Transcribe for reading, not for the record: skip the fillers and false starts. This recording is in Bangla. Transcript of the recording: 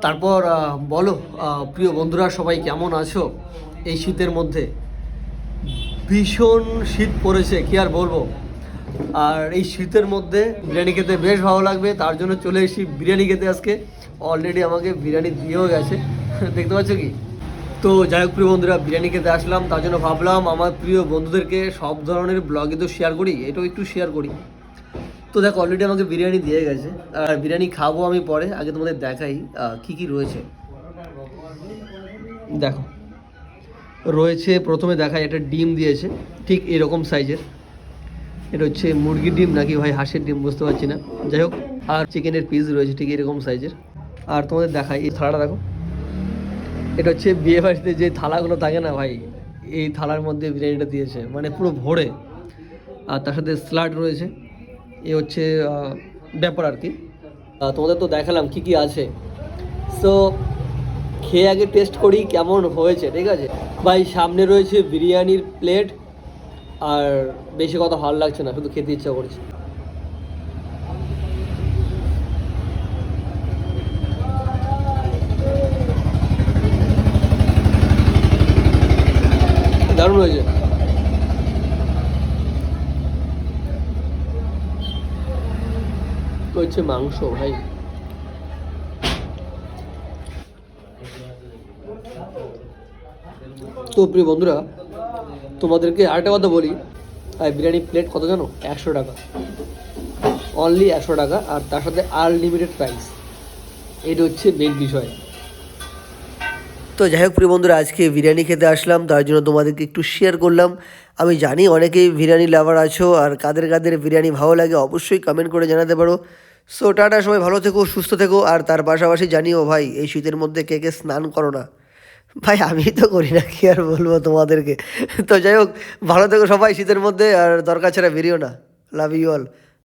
তারপর বলো প্রিয় বন্ধুরা সবাই কেমন আছো? এই শীতের মধ্যে ভীষণ শীত পড়েছে, কি আর বলবো। আর এই শীতের মধ্যে বিরিয়ানি খেতে বেশ ভালো লাগবে, তার জন্য চলে এসেছি বিরিয়ানি খেতে আজকে। অলরেডি আমাকে বিরিয়ানি দিয়েও গেছে দেখতে পাচ্ছ কি। তো যাই হোক প্রিয় বন্ধুরা, বিরিয়ানি খেতে আসলাম, তার জন্য ভাবলাম আমার প্রিয় বন্ধুদেরকে সব ধরনের ব্লগে তো শেয়ার করি, এটাও একটু শেয়ার করি। তো দেখো অলরেডি আমাকে বিরিয়ানি দিয়ে গেছে, আর বিরিয়ানি খাবো আমি পরে। আগে তোমাদের দেখাই কি কি রয়েছে। দেখো রয়েছে, প্রথমে দেখাই একটা ডিম দিয়েছে ঠিক এরকম সাইজের। এটা হচ্ছে মুরগির ডিম নাকি ভাই হাঁসের ডিম বুঝতে পারছি না, যাই হোক। আর চিকেনের পিস রয়েছে ঠিক এরকম সাইজের। আর তোমাদের দেখাই এই থালাটা দেখো, এটা হচ্ছে বিয়ে বাড়িতে যে থালাগুলো থাকে না ভাই, এই থালার মধ্যে বিরিয়ানিটা দিয়েছে, মানে পুরো ভরে। আর তার সাথে স্যালাড রয়েছে। এ হচ্ছে ব্যাপার আর কি। তোমাদের তো দেখালাম কি কি আছে। সো খেয়ে আগে টেস্ট করি কেমন হয়েছে, ঠিক আছে ভাই। সামনে রয়েছে বিরিয়ানির প্লেট, আর বেশি কথা ভালো লাগছে না, শুধু খেতে ইচ্ছা করছে। দারুণ হয়েছে। তো হচ্ছে মাংস ভাই, তো প্রিয় বন্ধুরা তোমাদেরকে আরেকটা কথা বলি, আর বিরিয়ানি প্লেট কত জানো? 100 টাকা, অনলি 100 টাকা। আর তার সাথে আনলিমিটেড প্রাইস, এটা হচ্ছে মেন বিষয়। তো যাই হোক প্রিয় বন্ধুরা, আজকে বিরিয়ানি খেতে আসলাম, তার জন্য তোমাদেরকে একটু শেয়ার করলাম। আমি জানি অনেকেই বিরিয়ানি লাভার আছো, আর কাদের কাদের বিরিয়ানি ভালো লাগে অবশ্যই কমেন্ট করে জানাতে পারো। সো টাটা, সবাই ভালো থেকো, সুস্থ থেকো। আর তার পাশাপাশি জানিও ভাই, এই শীতের মধ্যে কে কে স্নান করো না। ভাই আমি তো করি না, কি আর বলবো তোমাদেরকে। তো যাই হোক, ভালো থেকো সবাই শীতের মধ্যে, আর দরকার ছাড়া বেরিও না। Love you all.